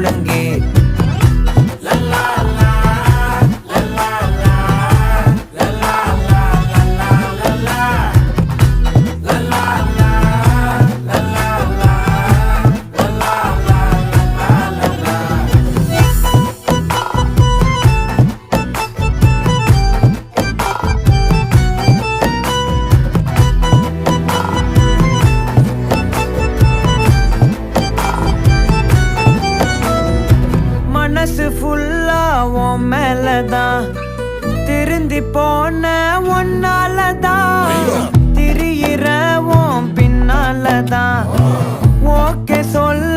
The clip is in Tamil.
ஒழுங்கே. மனசு ஃபுல்லா உன் மேலதான், திருந்தி போன ஒன்னாலதான், திரியிற உன் பின்னாலதான். ஓகே சொல்ல